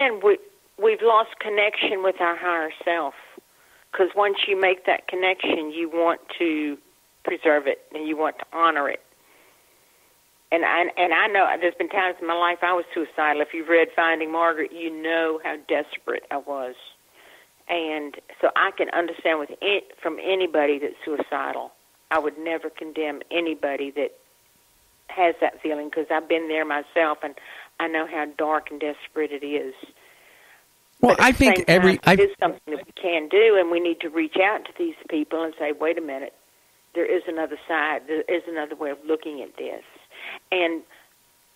And we've lost connection with our higher self, because once you make that connection, you want to preserve it and you want to honor it. And I know there's been times in my life I was suicidal. If you've read Finding Margaret, you know how desperate I was. And so I can understand from anybody that's suicidal. I would never condemn anybody that has that feeling, because I've been there myself, and I know how dark and desperate it is. Well, I think it is something that we can do, and we need to reach out to these people and say, wait a minute, there is another side, there is another way of looking at this. And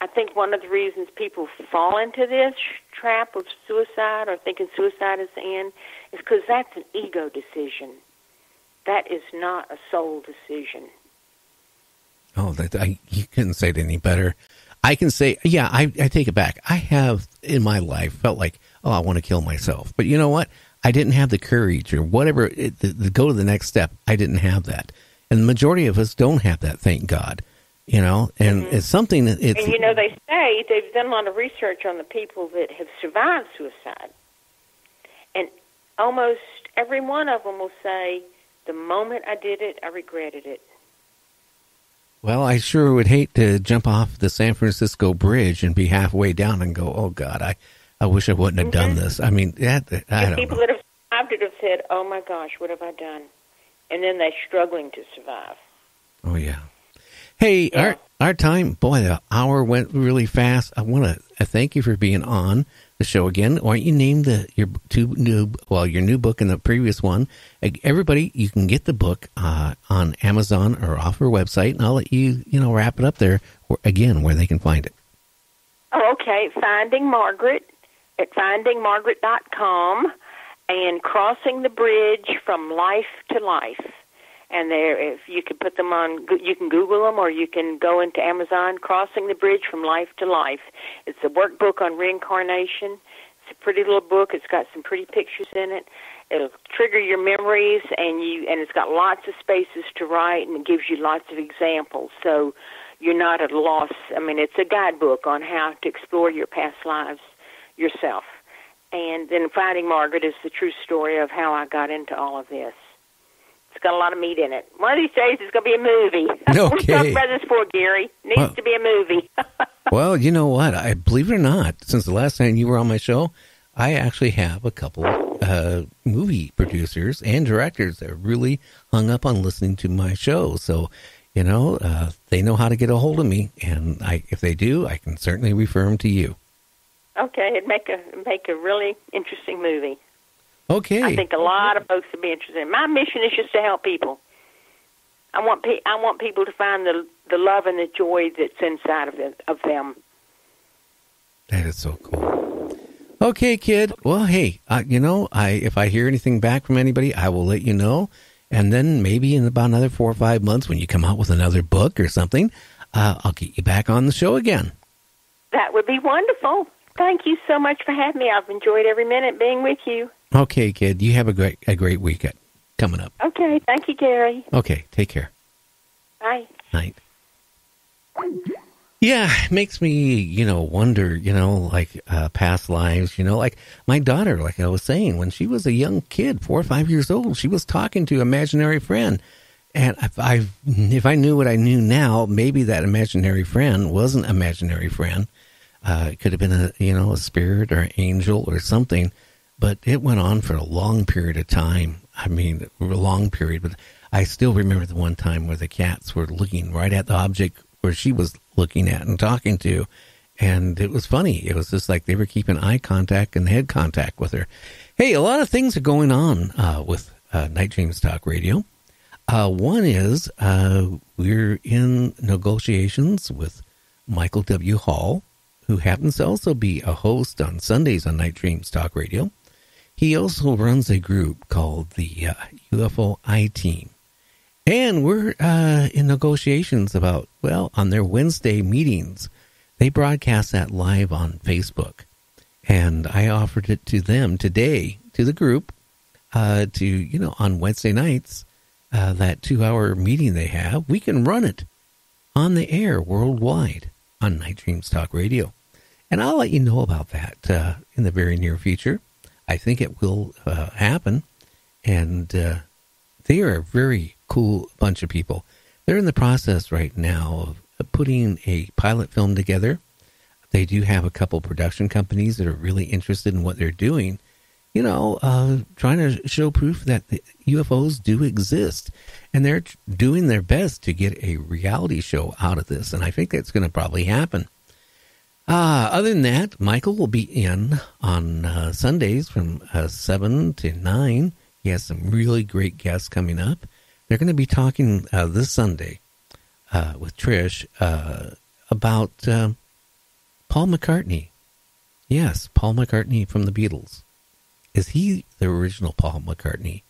I think one of the reasons people fall into this trap of suicide or thinking suicide is the end is because that's an ego decision. That is not a soul decision. Oh, you couldn't say it any better. I can say, yeah, I take it back. I have in my life felt like, oh, I want to kill myself. But you know what? I didn't have the courage or whatever to go to the next step. I didn't have that. And the majority of us don't have that, thank God. You know, and it's something that it's... And, you know, they say, they've done a lot of research on the people that have survived suicide. And almost every one of them will say, the moment I did it, I regretted it. Well, I sure would hate to jump off the San Francisco Bridge and be halfway down and go, oh, God, I wish I wouldn't have done this. I mean, I don't know. People that have survived it have said, oh, my gosh, what have I done? And then they're struggling to survive. Oh, yeah. Hey, yeah. Our time, boy, the hour went really fast. I want to thank you for being on the show again. Why don't you name your new book and the previous one? Everybody, you can get the book on Amazon or off our website, and I'll let you wrap it up there again where they can find it. Oh, okay. Finding Margaret at findingmargaret.com and Crossing the Bridge from Life to Life. And if you can put them on, you can Google them, or you can go into Amazon, Crossing the Bridge from Life to Life. It's a workbook on reincarnation. It's a pretty little book. It's got some pretty pictures in it. It'll trigger your memories, and it's got lots of spaces to write, and it gives you lots of examples. So you're not at a loss. I mean, it's a guidebook on how to explore your past lives yourself. And then Finding Margaret is the true story of how I got into all of this. It's got a lot of meat in it. One of these days, it's going to be a movie. Okay. What about this for, Gary? Needs to be a movie. Well, you know what? I believe it or not, since the last time you were on my show, I actually have a couple movie producers and directors that are really hung up on listening to my show. So, they know how to get a hold of me, and if they do, I can certainly refer them to you. Okay, it'd make a really interesting movie. Okay. I think a lot of folks would be interested. My mission is just to help people. I want people to find the love and the joy that's inside of them. That is so cool. Okay, kid. Well, hey, if I hear anything back from anybody, I will let you know. And then maybe in about another 4 or 5 months, when you come out with another book or something, I'll get you back on the show again. That would be wonderful. Thank you so much for having me. I've enjoyed every minute being with you. Okay, kid. You have a great weekend coming up. Okay. Thank you, Gary. Okay. Take care. Bye. Night. Yeah, it makes me, wonder, like past lives, like my daughter, like I was saying, when she was a young kid, 4 or 5 years old, she was talking to an imaginary friend. And if I knew what I knew now, maybe that imaginary friend wasn't an imaginary friend. It could have been a spirit or an angel or something. But it went on for a long period of time. I mean, a long period. But I still remember the one time where the cats were looking right at the object where she was looking at and talking to. And it was funny. It was just like they were keeping eye contact and head contact with her. Hey, a lot of things are going on with Night Dreams Talk Radio. One is we're in negotiations with Michael W. Hall, who happens to also be a host on Sundays on Night Dreams Talk Radio. He also runs a group called the UFO I-Team. And we're in negotiations about, on their Wednesday meetings, they broadcast that live on Facebook. And I offered it to them today, to the group, on Wednesday nights, that 2-hour meeting they have, we can run it on the air worldwide on Night Dreams Talk Radio. And I'll let you know about that in the very near future. I think it will happen. And they are a very cool bunch of people. They're in the process right now of putting a pilot film together. They do have a couple production companies that are really interested in what they're doing. You know, trying to show proof that the UFOs do exist. And they're doing their best to get a reality show out of this. And I think that's going to probably happen. Other than that, Michael will be in on Sundays from 7 to 9. He has some really great guests coming up. They're going to be talking this Sunday with Trish about Paul McCartney. Yes, Paul McCartney from the Beatles. Is he the original Paul McCartney,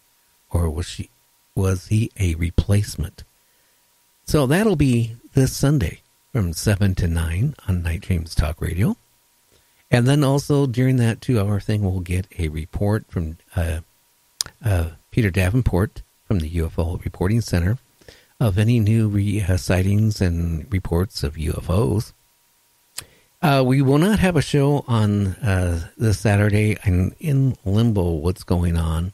or was he a replacement? So that'll be this Sunday from 7 to 9 on Night Dreams Talk Radio. And then also during that 2-hour thing, we'll get a report from Peter Davenport from the UFO Reporting Center of any new sightings and reports of UFOs. We will not have a show on this Saturday. I'm in limbo what's going on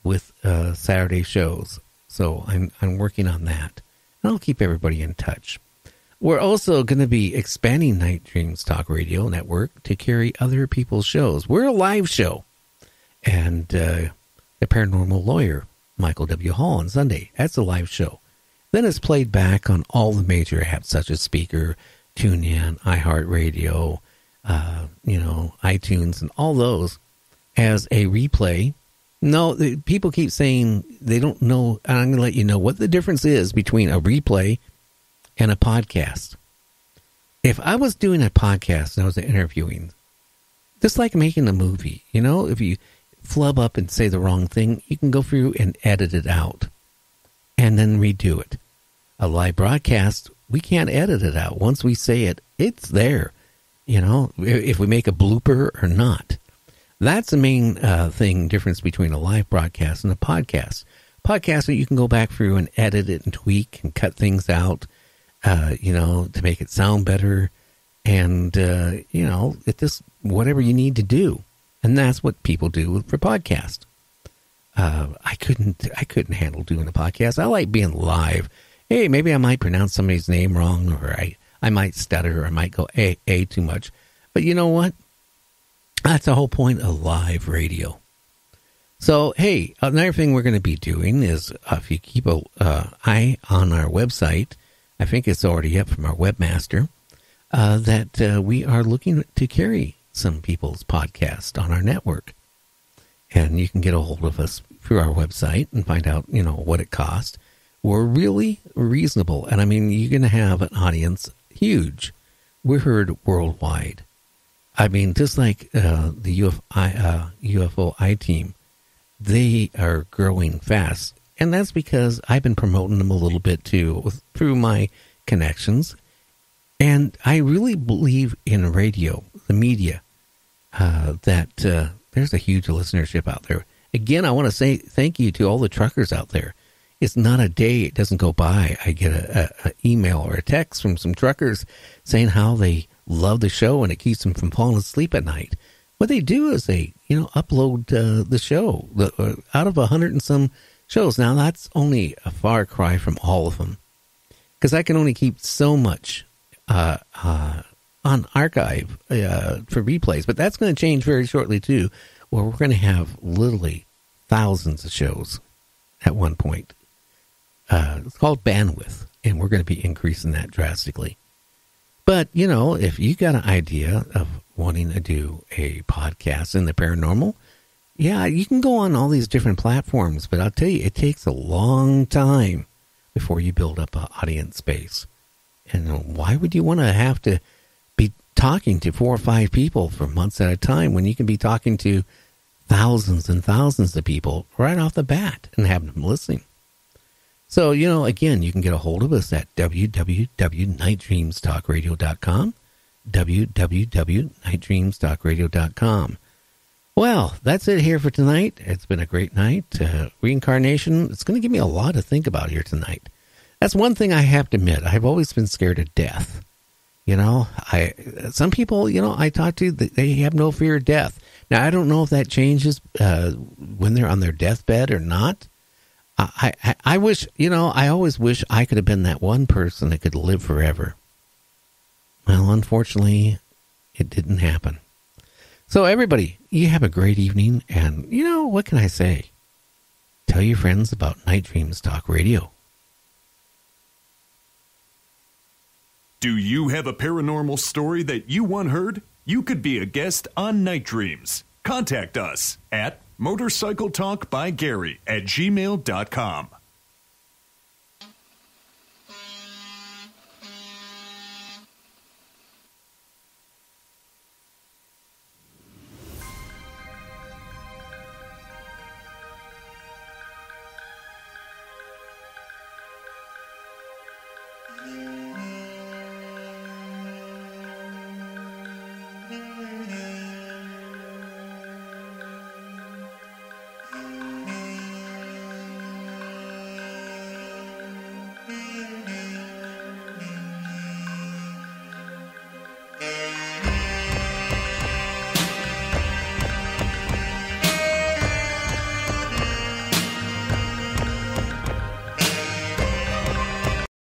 with Saturday shows. So I'm working on that. And I'll keep everybody in touch. We're also going to be expanding Night Dreams Talk Radio Network to carry other people's shows. We're a live show. And the Paranormal Lawyer, Michael W. Hall, on Sunday. That's a live show. Then it's played back on all the major apps such as Speaker, TuneIn, iHeartRadio, iTunes, and all those as a replay. No, people keep saying they don't know. And I'm going to let you know what the difference is between a replay and a podcast. If I was doing a podcast and I was interviewing, just like making a movie, if you flub up and say the wrong thing, you can go through and edit it out and then redo it. A live broadcast, we can't edit it out. Once we say it, it's there, if we make a blooper or not. That's the main difference between a live broadcast and a podcast. Podcast, you can go back through and edit it and tweak and cut things out, to make it sound better. And, it just whatever you need to do. And that's what people do for podcasts. I couldn't handle doing a podcast. I like being live. Hey, maybe I might pronounce somebody's name wrong, or I might stutter, or I might go a too much. But you know what? That's the whole point of live radio. So, hey, another thing we're going to be doing is, if you keep an eye on our website, I think it's already up from our webmaster, that we are looking to carry some people's podcast on our network. And you can get a hold of us through our website and find out, what it costs. We're really reasonable. And I mean, you're going to have an audience huge. We're heard worldwide. I mean, just like the UFO I-Team, they are growing fast. And that's because I've been promoting them a little bit too, through my connections. And I really believe in radio, the media, that there's a huge listenership out there. Again, I want to say thank you to all the truckers out there. It's not a day it doesn't go by I get an email or a text from some truckers saying how they love the show and it keeps them from falling asleep at night. What they do is they, upload the show out of 100 and some shows. Now, that's only a far cry from all of them, because I can only keep so much on archive for replays. But that's going to change very shortly, too, where we're going to have literally thousands of shows at one point. It's called bandwidth, and we're going to be increasing that drastically. But, if you got an idea of wanting to do a podcast in the paranormal, yeah, you can go on all these different platforms, but I'll tell you, it takes a long time before you build up an audience base. And why would you want to have to be talking to 4 or 5 people for months at a time when you can be talking to thousands and thousands of people right off the bat and have them listening? So, again, you can get a hold of us at www.nightdreamstalkradio.com, www.nightdreamstalkradio.com. Well, that's it here for tonight. It's been a great night. Reincarnation, it's going to give me a lot to think about here tonight. That's one thing I have to admit. I've always been scared of death. Some people, I talk to, they have no fear of death. Now, I don't know if that changes when they're on their deathbed or not. I wish, I always wish I could have been that one person that could live forever. Well, unfortunately, it didn't happen. So everybody, you have a great evening. And, what can I say? Tell your friends about Night Dreams Talk Radio. Do you have a paranormal story that you want heard? You could be a guest on Night Dreams. Contact us at motorcycletalkbygary@gmail.com.